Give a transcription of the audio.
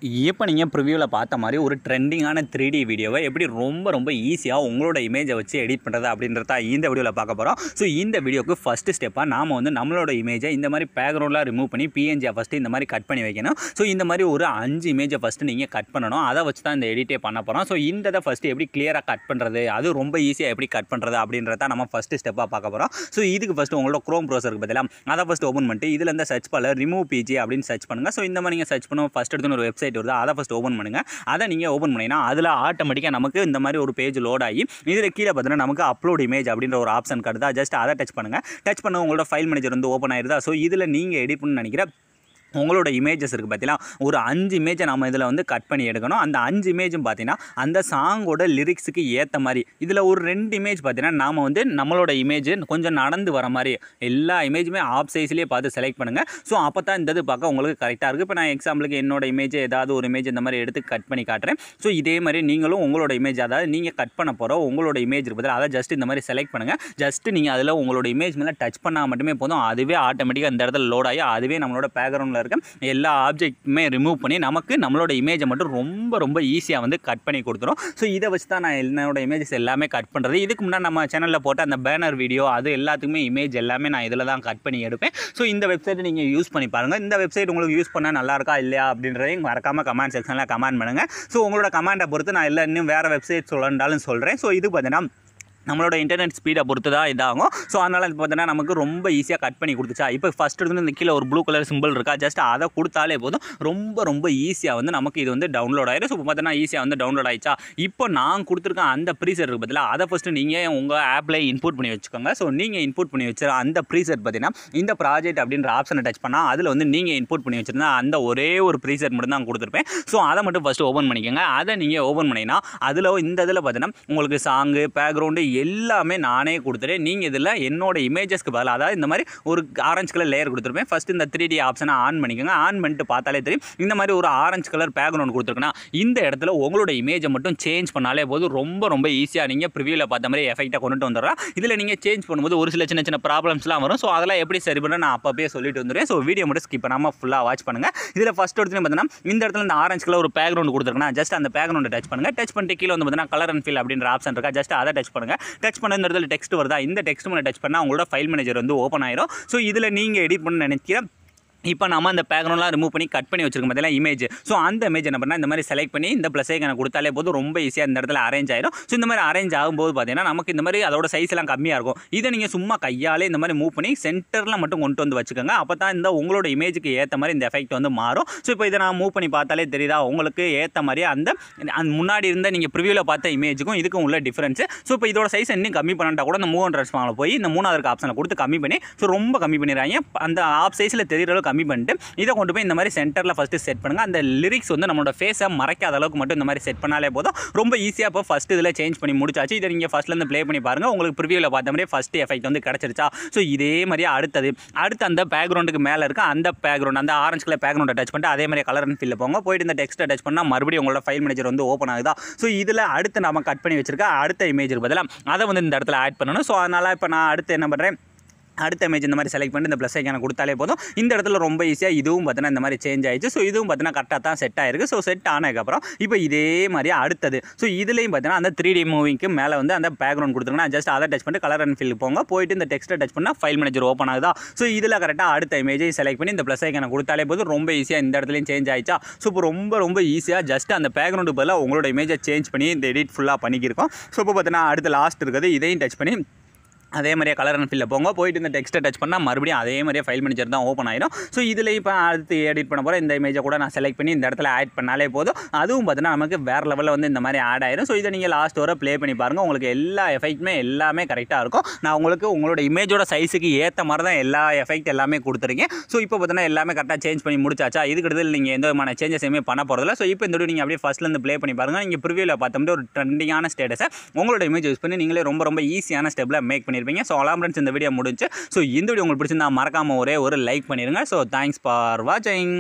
இப்போ நீங்கள் ப்ரிவியூவில் பார்த்த மாதிரி ஒரு ட்ரெண்டிங்கான 3D வீடியோவை எப்படி ரொம்ப ஈஸியாக உங்களோட இமேஜை வச்சு எடிட் பண்ணுறது அப்படின்றத இந்த வீடியோவில் பார்க்க போகிறோம். ஸோ இந்த வீடியோக்கு ஃபஸ்ட்டு ஸ்டெப்பாக நாம் வந்து நம்மளோட இமேஜை இந்த மாதிரி பேக்ரவுண்டில் ரிமூவ் பண்ணி பிஎன்ஜியை ஃபஸ்ட்டு இந்த மாதிரி கட் பண்ணி வைக்கணும். ஸோ இந்த மாதிரி ஒரு 5 இமேஜை ஃபஸ்ட்டு நீங்கள் கட் பண்ணணும். அதை வச்சு தான் இந்த எடிட்டே பண்ண போகிறோம். ஸோ இந்த ஃபஸ்ட்டு எப்படி கிளியராக கட் பண்ணுறது, அது ரொம்ப ஈஸியாக எப்படி கட் பண்ணுறது அப்படின்றத நம்ம ஃபஸ்ட்டு ஸ்டெப்பாக பார்க்க போகிறோம். ஸோ இதுக்கு ஃபஸ்ட்டு உங்களோட க்ரோம் ப்ரௌசருக்கு பதிலாக அதை ஃபஸ்ட்டு ஓப்பன் பண்ணிட்டு இதில் இந்த சர்ச் பாரில் ரிமூவ் பிஜி அப்படின்னு சர்ச் பண்ணுங்கள். ஸோ இந்த மாதிரி நீங்கள் சர்ச் பண்ணுவோம் ஃபஸ்ட் எடுத்து ஒரு வெப்சைட் வருது, அதை ஃபஸ்ட் ஓப்பன் பண்ணுங்கள். அதை நீங்கள் ஓப்பன் பண்ணிங்கன்னா அதில் ஆட்டோமேட்டிக்காக நமக்கு இந்த மாதிரி ஒரு பேஜ் லோட் ஆகி இதில் கீழே பார்த்தீங்கன்னா நமக்கு அப்லோட் இமேஜ் அப்படின்ற ஒரு ஆப்ஷன் காட்டுதா. ஜஸ்ட் அதை டச் பண்ணுங்கள். டச் பண்ண உங்களோட ஃபைல் மேனேஜர் வந்து ஓப்பன் ஆயிருதா. ஸோ இதில் நீங்கள் எடிட் பண்ண நினைக்கிற உங்களோட இமேஜஸ் இருக்குது பார்த்தீங்கன்னா, ஒரு 5 இமேஜை நம்ம இதில் வந்து கட் பண்ணி எடுக்கணும். அந்த 5 இமேஜும் பார்த்தீங்கன்னா அந்த சாங்கோட லிரிக்ஸுக்கு ஏற்ற மாதிரி இதில் ஒரு 2 இமேஜ் பார்த்தீங்கன்னா நாம் வந்து நம்மளோட இமேஜ் கொஞ்சம் நடந்து வர மாதிரி எல்லா இமேஜுமே ஆப் சைஸ்லேயே பார்த்து செலக்ட் பண்ணுங்கள். ஸோ அப்போ தான் இந்த இது பார்க்க உங்களுக்கு கரெக்டாக இருக்குது. இப்போ நான் எக்ஸாம்பிளுக்கு என்னோட இமேஜ் ஏதாவது ஒரு இமேஜ் இந்த மாதிரி எடுத்து கட் பண்ணி காட்டுறேன். ஸோ இதே மாதிரி நீங்களும் உங்களோட இமேஜ், அதாவது நீங்கள் கட் பண்ண போகிற உங்களோட இமேஜ் இருக்குது, அதை ஜஸ்ட் இந்த மாதிரி செலக்ட் பண்ணுங்கள். ஜஸ்ட் நீங்கள் அதில் உங்களோட இமேஜ் மேலே டச் பண்ணால் மட்டுமே போதும். அதுவே ஆட்டோமேட்டிக்காக இந்த இடத்துல லோட் ஆகி அதுவே நம்மளோட பேக்ரவுண்டில் இருக்க எல்லா ஆப்ஜெக்ட்டுமே ரிமூவ் பண்ணி நமக்கு நம்மளோட இமேஜை மட்டும் ரொம்ப ஈஸியாக வந்து கட் பண்ணி கொடுத்துரும். ஸோ இதை வச்சு தான் நான் என்னோட இமேஜஸ் எல்லாமே கட் பண்ணுறது. இதுக்கு முன்னாடி நம்ம சேனலில் போட்ட அந்த பேனர் வீடியோ அது எல்லாத்துக்குமே இமேஜ் எல்லாமே நான் இதில் தான் கட் பண்ணி எடுப்பேன். ஸோ இந்த வெப்சைட்டை நீங்கள் யூஸ் பண்ணி பாருங்கள். இந்த வெப்சைட் உங்களுக்கு யூஸ் பண்ணால் நல்லா இருக்கா இல்லையா அப்படின்றதையும் மறக்காமல் கமெண்ட் செக்ஷனில் கமெண்ட் பண்ணுங்கள். ஸோ உங்களோட கமெண்ட்டை பொறுத்து நான் இல்லை இன்னும் வேறு வெப்சைட் சொல்லண்டாலும் சொல்கிறேன். ஸோ இது பார்த்தீங்கன்னா நம்மளோட இன்டர்நெட் ஸ்பீடை பொறுத்து தான் இதாகும். ஸோ அதனால் இது பார்த்தீங்கன்னா நமக்கு ரொம்ப ஈஸியாக கட் பண்ணி கொடுத்துச்சா. இப்போ ஃபஸ்ட் எடுத்து இந்த கீழே ஒரு ப்ளூ கலர் சிம்பிள் இருக்கா, ஜஸ்ட் அதை கொடுத்தாலே போதும் ரொம்ப ஈஸியாக வந்து நமக்கு இது வந்து டவுன்லோட் ஆயிடும். ஸோ இப்போ பார்த்தீங்கன்னா ஈஸியாக வந்து டவுன்லோட் ஆயிடுச்சா. இப்போ நான் கொடுத்துருக்க அந்த ப்ரீசெட் இருக்குது பார்த்தீங்களா, அதை ஃபஸ்ட்டு நீங்கள் உங்கள் ஆப்பில் இன்புட் பண்ணி வச்சுக்கோங்க. ஸோ நீங்கள் இன்புட் பண்ணி வச்சு அந்த ப்ரீசெட் பார்த்தீங்கன்னா இந்த ப்ராஜெக்ட் அப்படின்ற ஆப்ஷனை டச் பண்ணால் அதில் வந்து நீங்கள் இன்புட் பண்ணி வச்சுருந்தா அந்த ஒரே ஒரு ப்ரீசெட் மட்டும் தான் கொடுத்துருப்பேன். ஸோ அதை மட்டும் ஃபஸ்ட்டு ஓப்பன் பண்ணிக்கோங்க. அதை நீங்கள் ஓப்பன் பண்ணிங்கன்னா அதில் இந்த இதில் பார்த்தீங்கன்னா உங்களுக்கு சாங்கு பேக்ரவுண்டு எல்லாமே நானே கொடுத்துட்டேன். நீங்கள் இதில் என்னோட இமேஜஸ்க்கு பதிலாக, அதாவது இந்த மாதிரி ஒரு ஆரஞ்சு கலர் லேயர் கொடுத்துருப்பேன். ஃபஸ்ட்டு இந்த 3D ஆப்ஷனை ஆன் பண்ணிக்கோங்க. ஆன் பண்ணிட்டு பார்த்தாலே தெரியும் இந்த மாதிரி ஒரு ஆரஞ்சு கலர் பேக்ரவுண்ட் கொடுத்துருக்குன்னா இந்த இடத்துல உங்களோட இமேஜை மட்டும் சேஞ்ச் பண்ணாலே போதும். ரொம்ப ஈஸியாக நீங்கள் ப்ரிவியூவில் பார்த்த மாதிரி எஃபெக்டாக கொண்டுட்டு வந்துடுறா. இதில் நீங்கள் சேஞ்ச் பண்ணும்போது ஒரு சில சின்ன ப்ராப்ளம்ஸ்லாம் வரும். ஸோ அதெல்லாம் எப்படி சரி பண்ண நான் அப்பப்பே சொல்லிட்டு வந்துடுவேன். ஸோ வீடியோ மட்டும் ஸ்கிப் பண்ணாமல் ஃபுல்லாக வாட்ச் பண்ணுங்கள். இதில் ஃபஸ்ட் எடுத்து பார்த்தீங்கன்னா இந்த இடத்துல இந்த ஆரஞ்சு கலர் ஒரு பேக்ரவுண்ட் கொடுத்துருக்குன்னா ஜஸ்ட் அந்த பேக்ரவுண்டை டச் பண்ணுங்கள். டச் பண்ணிட்டு கீழே வந்து பார்த்தீங்கன்னா கலர் அண்ட் ஃபில் அப்படின்ற ஆப்ஷன் இருக்கா, ஜஸ்ட் அதை டச் பண்ணுங்கள். டச் பண்ண இந்த இடத்துல டெக்ஸ்ட் வருதா, இந்த டெக்ஸ்ட் மேலே டச் பண்ணால் உங்களோட ஃபைல் மேனேஜர் வந்து ஓப்பன் ஆயிரும். ஸோ இதில் நீங்கள் எடிட் பண்ண நினைக்கிற இப்போ நம்ம அந்த பேக்ரவுண்ட்லாம் ரிமூவ் பண்ணி கட் பண்ணி வச்சிருக்கோம் பார்த்தீங்களா இமேஜ். ஸோ அந்த இமேஜ் என்ன பண்ணால் இந்த மாதிரி செலக்ட் பண்ணி இந்த ப்ளஸ் ஐக்கான கொடுத்தாலே போதும் ரொம்ப ஈஸியாக இந்த இடத்துல அரேஞ்ச் ஆயிடும். ஸோ இந்த மாதிரி அரேஞ்ச் ஆகும்போது பார்த்தீங்கன்னா நமக்கு இந்த மாதிரி அதோட சைஸ் எல்லாம் கம்மியாக இருக்கும். இதை நீங்கள் சும்மா கையாலே இந்த மாதிரி மூவ் பண்ணி சென்டரில் மட்டும் கொண்டு வந்து வச்சுக்கோங்க. அப்போ தான் இந்த உங்களோட இமேஜுக்கு ஏற்ற மாதிரி இந்த எஃபெக்ட் வந்து மாறும். ஸோ இப்போ இதை நான் மூவ் பண்ணி பார்த்தாலே தெரியுதா உங்களுக்கு ஏற்ற மாதிரி அந்த முன்னாடி இருந்த நீங்கள் ப்ரிவியூவில் பார்த்த இமேஜுக்கும் இதுக்கும் உள்ள டிஃப்ரென்ஸ். ஸோ இப்போ இதோட சைஸ் இன்னும் கம்மி பண்ணால் கூட இந்த 300 போய் இந்த 3வது ஆப்ஷனில் கொடுத்து கம்மி பண்ணி ஸோ ரொம்ப கம்மி பண்ணிடுறாங்க. அந்த ஆப் சைஸில் தெரிகிற அளவுக்கு கம்மி பண்ணிட்டு கொண்டு போய் இந்த மாதிரி சென்டரில் ஃபஸ்ட்டு செட் பண்ணுங்கள். அந்த லிரிக்ஸ் வந்து நம்மளோட ஃபேஸை மறைக்காத அளவுக்கு மட்டும் இந்த மாதிரி செட் பண்ணாலே போதும். ரொம்ப ஈஸியாக இப்போ ஃபஸ்ட்டு இதில் சேஞ்ச் பண்ணி முடிச்சாச்சு. இதை நீங்கள் ஃபஸ்ட்லேருந்து ப்ளே பண்ணி பாருங்கள். உங்களுக்கு ப்ரிவியூவில் பார்த்த மாதிரி ஃபஸ்ட்டு எஃபெக்ட் வந்து கிடச்சிருச்சா. ஸோ இதே மாதிரி அடுத்து அந்த பேக்ரவுண்டுக்கு மேலே இருக்க அந்த பேக்ரவுண்ட் அந்த ஆரஞ்சு கலர் பேக்ரவுண்டை டச் பண்ணிட்டு அதே மாதிரி கலர் அண்ட் ஃபில் போங்க. போயிட்டு இந்த டெக்ஸ்ட்டை டச் பண்ணால் மறுபடியும் உங்களோட ஃபைல் மேனேஜர் வந்து ஓப்பன் ஆகுதா. ஸோ இதில் அடுத்து நம்ம கட் பண்ணி வச்சிருக்க அடுத்த இமேஜுக்கு பதிலாக அதை வந்து இந்த இடத்துல ஆட் பண்ணணும். ஸோ அதனால் இப்போ நான் அடுத்து என்ன பண்ணுறேன், அடுத்த இமேஜ் இந்த மாதிரி செலக்ட் பண்ணிட்டு இந்த ப்ளஸ் ஐக்கான கொடுத்தாலே போதும். இந்த இடத்துல ரொம்ப ஈஸியாக இதுவும் பார்த்தீங்கன்னா இந்த மாதிரி சேஞ்ச் ஆயிடுச்சு. ஸோ இதுவும் பார்த்தீங்கன்னா கரெக்டாக தான் செட் ஆயிருக்கு. ஸோ செட் ஆனதுக்கப்புறம் இப்போ இதே மாதிரி அடுத்தது ஸோ இதுலேயும் பார்த்தீங்கன்னா அந்த 3D மூவிங்க்கு மேலே வந்து அந்த பேக்ரவுண்ட் கொடுத்துருங்கன்னா ஜஸ்ட் அதை டச் பண்ணிட்டு கலர் அண்ட் ஃபில் போங்க. போயிட்டு இந்த டெக்ஸ்ட்டை டச் பண்ணால் ஃபைல் மேனேஜர் ஓப்பன் ஆகுதா. ஸோ இதில் கரெக்டாக அடுத்த இமேஜை செலக்ட் பண்ணி இந்த ப்ளஸ் ஐக்கான கொடுத்தாலே போதும். ரொம்ப ஈஸியாக இந்த இடத்துலையும் சேஞ்ச் ஆயிடுச்சா. ஸோ இப்போ ரொம்ப ஈஸியாக ஜஸ்ட் அந்த பேக்ரவுண்டு பதிலாக உங்களோட இமேஜை சேஞ்ச் பண்ணி இந்த எடிட் ஃபுல்லாக பண்ணிக்கிருக்கோம். ஸோ இப்போ பார்த்தீங்கன்னா அடுத்த லாஸ்ட் இருக்குது, இதையும் டச் பண்ணி அதே மாதிரியே கலர் அண்ட் ஃபில்ல போங்க. போயிட்டு இந்த டெக்ஸ்ட்டை டச் பண்ணால் மறுபடியும் அதே மாதிரியே ஃபைல் மேனேஜர் தான் ஓப்பன் ஆயிடும். ஸோ இதில் இப்போ அடுத்து எடிட் பண்ண போகிற இந்த இமேஜை கூட நான் செலக்ட் பண்ணி இந்த இடத்துல ஆட் பண்ணாலே போதும். அதுவும் பார்த்தீங்கன்னா நமக்கு வேறு லெவலில் வந்து இந்த மாதிரி ஆட் ஆயிடும். ஸோ இதை நீங்கள் லாஸ்ட் வரை ப்ளே பண்ணி பாருங்கள். உங்களுக்கு எல்லா எஃபெக்ட்டுமே எல்லாமே கரெக்டாக இருக்கும். நான் உங்களுக்கு உங்களோட இமேஜோட சைஸுக்கு ஏற்ற மாதிரி தான் எல்லா எஃபெக்ட் எல்லாமே கொடுத்துருக்கேன். ஸோ இப்போ பார்த்தீங்கன்னா எல்லாமே கரெக்டாக சேஞ்ச் பண்ணி முடிச்சாச்சா. இதுக்கு அடுத்து நீங்கள் எந்த விதமான சேஞ்சஸ் எதுவுமே பண்ண போகிறதில்ல. ஸோ இப்போ இந்த வீடியோ நீங்கள் அப்படியே ஃபஸ்ட்லேருந்து ப்ளே பண்ணி பாருங்கள். நீங்கள் ப்ரிவியூவில் பார்த்தோம்னா ஒரு ட்ரெண்டிங்கான ஸ்டேட்டஸை உங்களோட இமேஜ் யூஸ் பண்ணி நீங்களே ரொம்ப ஈஸியான ஸ்டெப்பில் மேக் பண்ணியிருப்பீங்க. ஸோ அலாம் இந்த வீடியோ முடிஞ்சு. ஸோ இந்த வீடியோ உங்களுக்கு பிடிச்சிருந்தா மறக்காம ஒரே ஒரு லைக் பண்ணிடுங்க. ஸோ தேங்க்ஸ் ஃபார் வாட்சிங்.